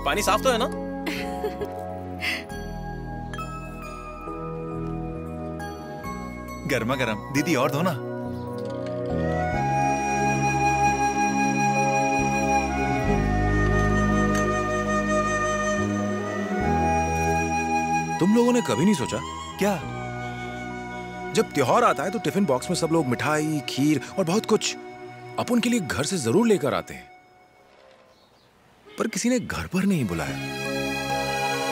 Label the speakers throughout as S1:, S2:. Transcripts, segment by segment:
S1: पानी साफ तो है ना?
S2: गर्मा गर्म। दीदी और दो ना।
S3: तुम लोगों ने कभी नहीं सोचा
S2: क्या?
S3: जब त्योहार आता है तो टिफिन बॉक्स में सब लोग मिठाई, खीर और बहुत कुछ अपन के लिए घर से जरूर लेकर आते हैं, पर किसी ने घर पर नहीं बुलाया।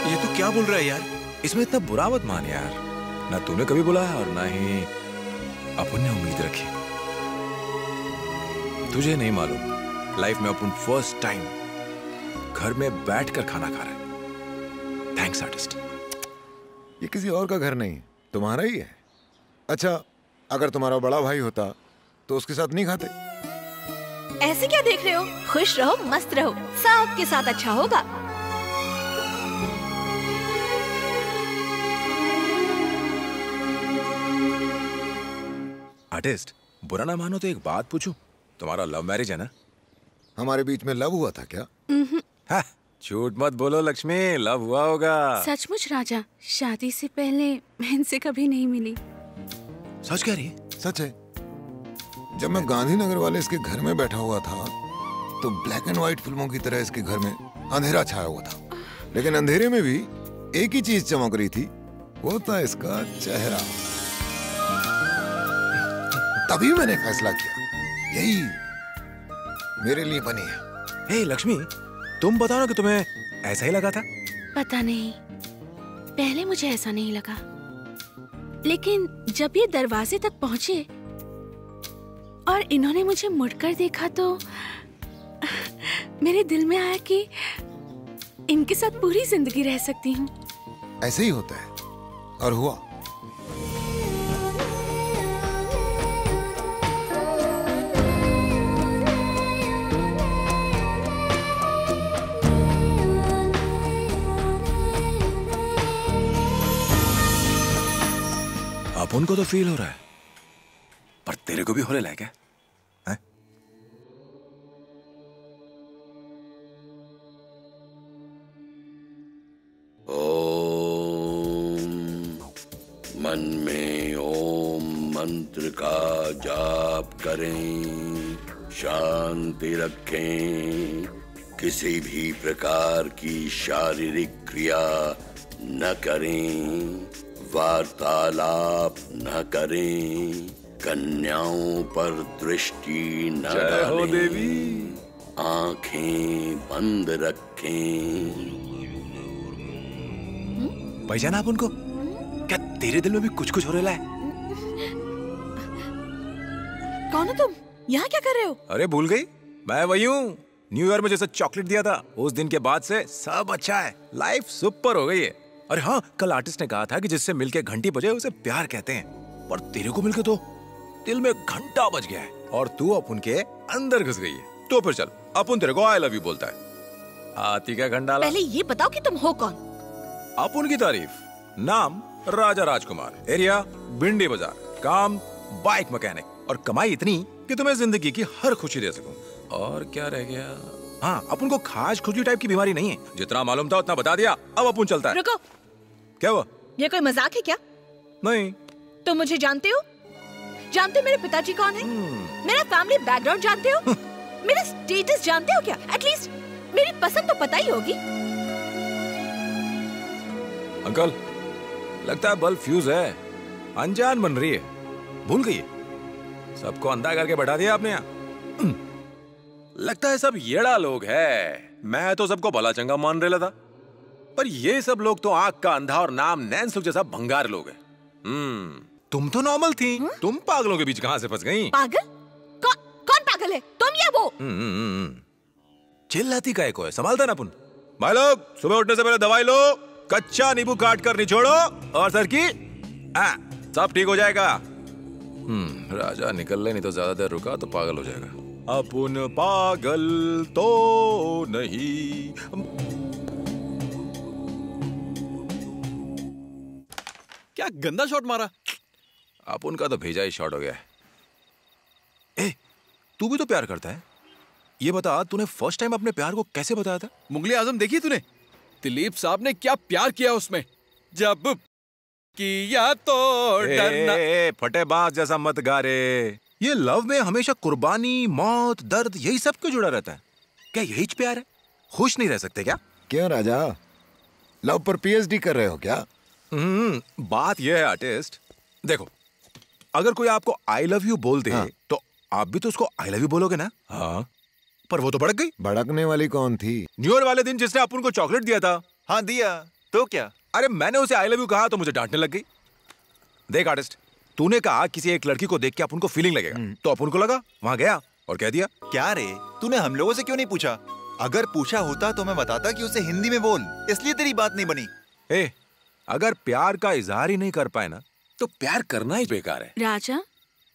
S2: ये तो क्या बोल रहा है यार?
S3: इसमें इतना बुरा मत मान यार। ना तूने कभी बुलाया और ना ही अपन ने उम्मीद रखी। तुझे नहीं मालूम, लाइफ में अपन फर्स्ट टाइम घर में बैठकर खाना खा रहे हैं। Thanks artist.
S4: ये किसी और का घर नहीं, तुम्हारा ही है। अच्छा, अगर तुम्हारा बड़ा भाई होता तो उसके साथ नहीं खाते?
S5: ऐसे क्या देख रहे हो? खुश रहो, मस्त रहो, सबके साथ अच्छा होगा।
S3: आर्टिस्ट, बुरा ना मानो तो एक बात पूछूं? तुम्हारा लव मैरिज है ना?
S4: हमारे बीच में लव हुआ था क्या?
S3: हाँ, झूठ मत बोलो लक्ष्मी, लव हुआ होगा।
S6: सचमुच राजा, शादी से पहले मैं इनसे कभी नहीं मिली।
S3: सच कह रही है?
S4: सच है। जब मैं गांधीनगर वाले इसके घर में बैठा हुआ था तो ब्लैक एंड व्हाइट फिल्मों की तरह इसके घर में अंधेरा छाया हुआ था, लेकिन अंधेरे में भी एक ही चीज चमक रही थी, वो था इसका चेहरा। तभी मैंने फैसला किया, यही मेरे लिए बनी है।
S3: हे लक्ष्मी, तुम बताओ ना कि तुम्हें ऐसा ही लगा था?
S6: पता नहीं, पहले मुझे ऐसा नहीं लगा, लेकिन जब ये दरवाजे तक पहुंचे और इन्होंने मुझे मुड़कर देखा तो मेरे दिल में आया कि इनके साथ पूरी जिंदगी रह सकती हूँ।
S4: ऐसे ही होता है, और हुआ।
S3: अपन को तो फील हो रहा है, पर तेरे को भी होने लगा क्या? है?
S7: ओम, मन में ओम मंत्र का जाप करें, शांति रखें, किसी भी प्रकार की शारीरिक क्रिया न करें, वार्तालाप न करें, कन्याओं पर दृष्टि न डालें।
S3: जय हो देवी।
S7: आंखें बंद रखें।
S3: पहचाना अपन को? क्या तेरे दिल में भी कुछ कुछ हो रहा है?
S5: कौन हो तुम? यहाँ क्या कर रहे हो?
S3: अरे भूल गई, मैं वही हूँ। न्यू ईयर में जैसे चॉकलेट दिया था, उस दिन के बाद से सब अच्छा है, लाइफ सुपर हो गई है। अरे हाँ, कल आर्टिस्ट ने कहा था कि जिससे मिलके घंटी बजे उसे प्यार कहते हैं, पर तेरे को मिलके तो दिल में घंटा बज गया है और तू अपन के अंदर घुस गई है। तो फिर चल, अपन तेरे को आई लव यू बोलता है। हाथी का घंटाला।
S5: पहले ये बताओ कि तुम हो कौन?
S3: अपन की तारीफ। नाम राजा राजकुमार, एरिया भिंडी बाजार, काम बाइक मैकेनिक, और कमाई इतनी कि तुम्हें जिंदगी की हर खुशी दे सकूं। और क्या रह गया? हाँ, अपन को खास खुजली टाइप की बीमारी नहीं है, जितना मालूम था उतना बता दिया। अब अपन चलता है।
S5: रुको,
S3: क्या हुआ?
S5: ये कोई मजाक है क्या?
S3: नहीं।
S5: तुम मुझे जानते हो? जानते हो मेरे पिताजी कौन है? मेरा फैमिली बैकग्राउंड जानते हो? मेरा स्टेटस जानते हो क्या? एटलीस्ट मेरी पसंद तो पता ही होगी।
S3: अंकल, लगता है बल्ब फ्यूज है, अनजान बन रही है, भूल गई है। सबको अंधा करके बैठा दिया आपने यहाँ। लगता है सब येड़ा लोग है। मैं तो सबको भला चंगा मान रहा था, पर ये सब लोग तो आंख का अंधा और नाम नैनसुख जैसा भंगार लोग हैं। तुम तो नॉर्मल थी, तुम पागलों के बीच कहां से फंस गई?
S5: पागल? कौन पागल है? तुम या वो?
S3: चिल्लाती काहे को है? संभालता ना अपन। भाई लोग, सुबह उठने से पहले दवाई लो, कच्चा नींबू काट कर निचोड़ो, और सर की सब ठीक हो जाएगा। राजा निकल ले, नहीं तो ज्यादा देर रुका तो पागल हो जाएगा। अपन पागल तो नहीं।
S1: क्या गंदा शॉट मारा।
S3: अपन का तो भेजा ही शॉट हो गया है। ए, तू भी तो प्यार करता है? ये बता तूने फर्स्ट टाइम अपने प्यार को कैसे बताया था?
S1: मुगले आजम देखी तूने? दिलीप साहब ने क्या प्यार किया उसमें। जब किया तो डरना।
S3: फटेबाज जैसा मत गा रे। ये लव में हमेशा कुर्बानी, मौत, दर्द यही सब क्यों जुड़ा रहता है? क्या यही प्यार है? खुश नहीं रह सकते क्या?
S4: क्यों राजा, लव पर पीएचडी कर रहे हो क्या?
S3: बात यह है आर्टिस्ट, देखो अगर कोई आपको आई लव यू बोल दे तो आप भी तो उसको आई लव यू बोलोगे ना? हाँ, पर वो तो भड़क गई।
S4: भड़कने वाली कौन थी?
S3: न्यू ईयर वाले दिन जिसने अपन को चॉकलेट दिया था।
S2: हाँ दिया, तो क्या?
S3: अरे मैंने उसे आई लव यू कहा तो मुझे डांटने लग गई। देख आर्टिस्ट, तूने कहा किसी एक लड़की को देख के अपन को फीलिंग लगेगा, तो अपन को लगा, वहां गया और कह दिया।
S2: क्या रे, तूने हम लोगों से क्यों नहीं पूछा? अगर पूछा होता तो मैं बताता कि उसे हिंदी में बोल, इसलिए तेरी बात नहीं बनी।
S3: अगर प्यार का इजहार ही नहीं कर पाए ना तो प्यार करना ही बेकार है।
S6: राजा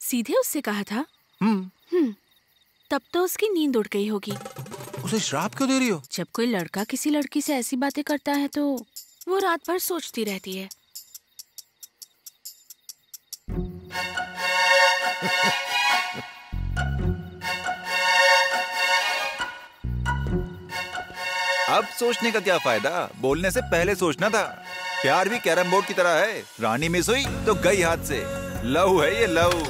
S6: सीधे उससे कहा था? तब तो उसकी नींद उड़ गई होगी।
S3: उसे श्राप क्यों दे रही हो?
S6: जब कोई लड़का किसी लड़की से ऐसी बातें करता है तो वो रात भर सोचती रहती है।
S2: अब सोचने का क्या फायदा, बोलने से पहले सोचना था। प्यार भी कैरम बोर्ड की तरह है, रानी मिस हुई तो गई हाथ से। लव है ये, लव।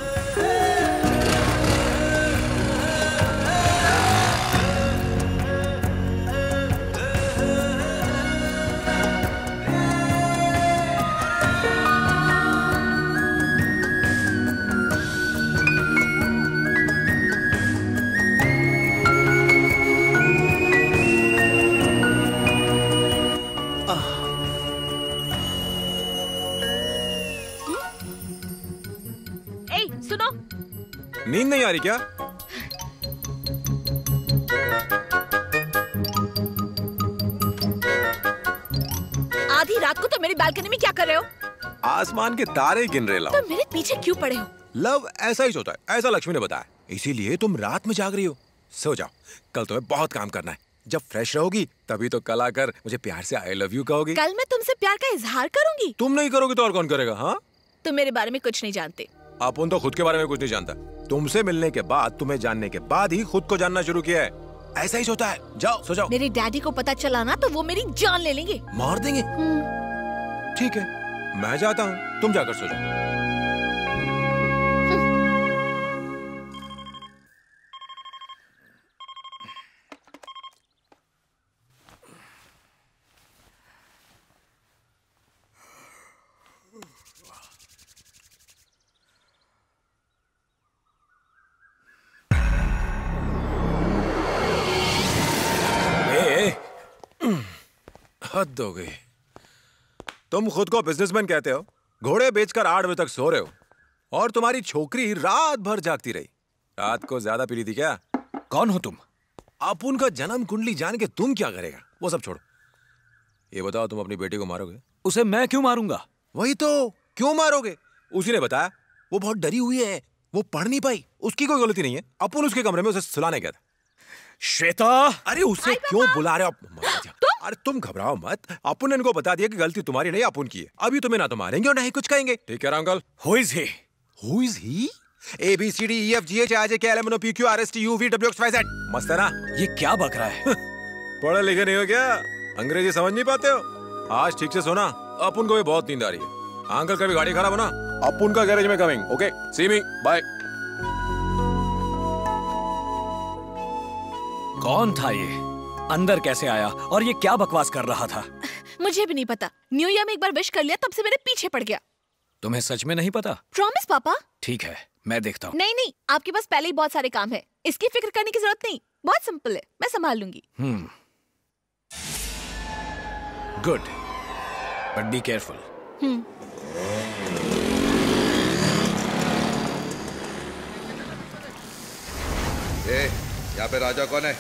S5: सुनो,
S3: नींद नहीं आ रही क्या?
S5: आधी रात को तो मेरी बालकनी में क्या कर रहे हो?
S3: आसमान के तारे गिन रहे।
S5: तो मेरे पीछे क्यों पड़े हो?
S3: लव ऐसा ही होता है, ऐसा लक्ष्मी ने बताया, इसीलिए तुम रात में जाग रही हो। सो जाओ, कल तुम्हें बहुत काम करना है। जब फ्रेश रहोगी तभी तो कल आकर मुझे प्यार से आई लव यू कहोगी।
S5: कल मैं तुमसे प्यार का इजहार करूंगी।
S3: तुम नहीं करोगी तो और कौन करेगा? हाँ,
S5: तुम मेरे बारे में कुछ नहीं जानते।
S3: अपन तो खुद के बारे में कुछ नहीं जानता। तुमसे मिलने के बाद, तुम्हें जानने के बाद ही खुद को जानना शुरू किया है। ऐसा ही होता है। जाओ सो जाओ।
S5: मेरे डैडी को पता चला ना तो वो मेरी जान ले लेंगे।
S3: मार देंगे? ठीक है, मैं जाता हूँ, तुम जाकर सो जाओ। हद हो गई। तुम खुद को बिजनेसमैन कहते हो, घोड़े बेचकर 8 बजे तक सो रहे हो, और तुम्हारी छोकरी रात भर जागती रही। रात को ज्यादा पी ली थी क्या?
S1: कौन हो तुम?
S3: अपुन का जन्म कुंडली जान के तुम क्या करेगा? वो सब छोड़ो, ये बताओ तुम अपनी बेटी को मारोगे?
S1: उसे मैं क्यों मारूंगा?
S3: वही तो, क्यों मारोगे? उसी ने बताया वो बहुत डरी हुई है, वो पढ़ नहीं पाई। उसकी कोई गलती नहीं है, अपुन उसके कमरे में उसे सुलाने गया था।
S1: श्वेता!
S3: अरे उसे क्यों बुला रहे हो? अरे तुम घबराओ मत, अपुन ने इनको बता दिया कि गलती तुम्हारी नहीं, अपुन की है। अभी तुम्हें ना तो मारेंगे और ना ही कुछ कहेंगे। ठीक है uncle?
S1: Who is he?
S3: Who is he? A B C D E F G H I J K L M N O P Q R S T U V W X Y Z। मस्त है ना?
S1: ये क्या बक रहा है?
S3: पढ़े लिखे नहीं हो क्या? अंग्रेजी समझ नहीं पाते हो? आज ठीक से सोना, अपुन को भी बहुत नींद आ रही है। अंकल कभी गाड़ी खराब होना, अपुन का गैरेज में कमिंग। ओके, सी मी, बाय।
S1: कौन था ये? अंदर कैसे आया और ये क्या बकवास कर रहा था?
S5: मुझे भी नहीं पता। न्यू ईयर में एक बार विश कर लिया, तब से मेरे पीछे पड़ गया।
S1: तुम्हें सच में नहीं पता?
S5: प्रॉमिस पापा।
S1: ठीक है, मैं देखता हूँ।
S5: नहीं नहीं, आपके पास पहले ही बहुत सारे काम है, इसकी फिक्र करने की जरूरत नहीं। बहुत सिंपल है, मैं संभाल लूंगी।
S1: Good, but be careful.
S7: यहाँ पे राजा कौन है?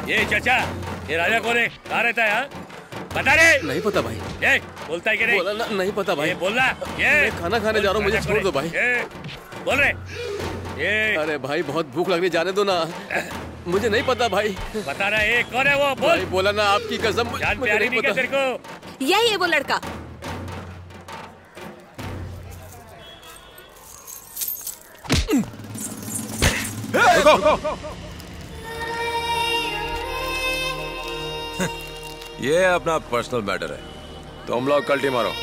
S8: ये चाचा, ये राजा कौन है? कहाँ रहता है? हाँ बता रे।
S9: नहीं पता भाई।
S8: ये बोलता है कि नहीं?
S9: बोला नहीं पता भाई।
S8: ये बोलना। ये
S9: मैं खाना खाने जा रहा हूँ, मुझे छोड़ दो भाई।
S8: ये बोल रहे। ये
S9: अरे भाई बहुत भूख लगने, जाने दो ना। मुझे नहीं पता भाई।
S8: बता रहा है कौन है वो? बोल।
S9: भाई बोला ना, आपकी कसम
S8: जान प्यारी नहीं क्या तेरे को?
S5: यही है वो लड़का।
S3: रुको। ये अपना पर्सनल मैटर है, तुम लोग कल्टी मारो।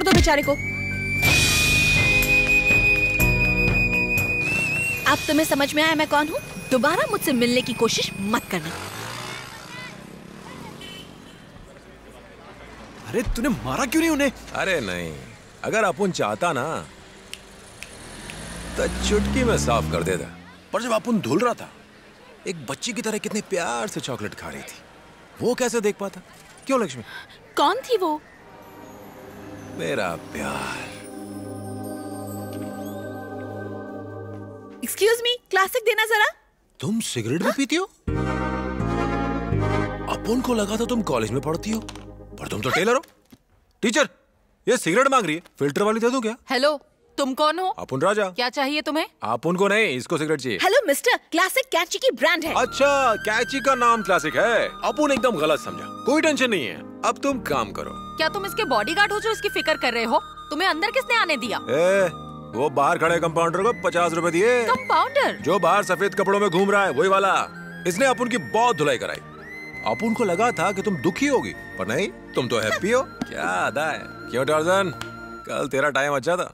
S5: बेचारे को। अब तुम्हें समझ में आया मैं कौन हूँ? दोबारा मुझसे मिलने की कोशिश मत करना।
S1: अरे तूने मारा क्यों नहीं उन्हें?
S3: अरे नहीं, अगर अपुन चाहता ना तो चुटकी में साफ कर देता। पर जब अपुन धुल रहा था, एक बच्ची की तरह कितने प्यार से चॉकलेट खा रही थी, वो कैसे देख पाता? क्यों लक्ष्मी?
S6: कौन थी वो?
S3: मेरा प्यार।
S5: एक्सक्यूज मी, क्लासिक देना जरा।
S3: तुम सिगरेट भी पीती हो? अपुन को लगा था तुम कॉलेज में पढ़ती हो, पर तुम तो टेलर हो। टीचर, ये सिगरेट मांग रही है, फिल्टर वाली दे दूं क्या?
S10: हेलो, तुम कौन हो?
S3: अपुन राजा।
S10: क्या चाहिए तुम्हें?
S3: अपुन को नहीं, इसको सिगरेट चाहिए।
S5: हेलो मिस्टर, क्लासिक कैची की ब्रांड है।
S3: अच्छा, कैची का नाम क्लासिक है। अपुन एकदम गलत समझा, कोई टेंशन नहीं है। अब तुम काम करो।
S10: क्या तुम इसके बॉडीगार्ड हो जो इसकी फिक्र कर रहे हो? तुम्हें अंदर किसने आने दिया?
S3: वो बाहर खड़े कंपाउंडर को 50 रुपए दिए।
S10: कंपाउंडर?
S3: जो बाहर सफेद कपड़ों में घूम रहा है, वही वाला। इसने अपुन की बहुत धुलाई कराई। अपुन को लगा था कि तुम दुखी होगी, पर नहीं, तुम तो हैप्पी हो। क्या अदा है। क्यों टार्जन, कल तेरा टाइम अच्छा था,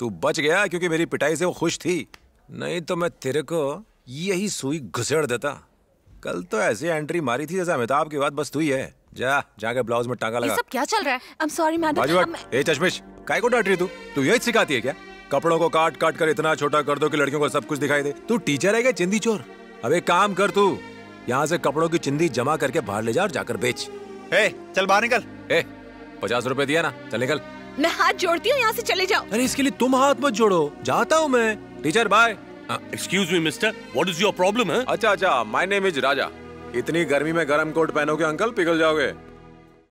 S3: तू बच गया क्योंकि मेरी पिटाई से वो खुश थी। नहीं तो मैं तेरे को यही सुई घुसेड़ देता। कल तो ऐसी एंट्री मारी थी जैसे अमिताभ की बात बस तू ही है। जाके ब्लाउज में टांगा लगा।
S10: ये सब क्या चल रहा है?
S5: I'm sorry madam.
S3: ए चश्मिश, काय को डांट रही तू यही सिखाती है क्या? कपड़ों को काट काट कर इतना छोटा कर दो कि लड़कियों को सब कुछ दिखाई दे। तू टीचर है क्या चिंदी चोर? अब एक काम कर, तू यहाँ से कपड़ों की चिंदी जमा करके बाहर ले जा और जाकर बेच।
S2: चल बाहर निकल।
S3: 50 रुपए दिया ना, चल निकल।
S5: मैं हाथ जोड़ती हूँ, यहाँ से चले जाओ।
S3: अरे इसके लिए तुम हाथ मत जोड़ो, जाता हूँ मैं। Teacher bye.
S8: Excuse me mister, what is your problem है?
S3: अच्छा, माय नेम इज राजा। इतनी गर्मी में गर्म कोट पहनोगे अंकल, पिघल जाओगे।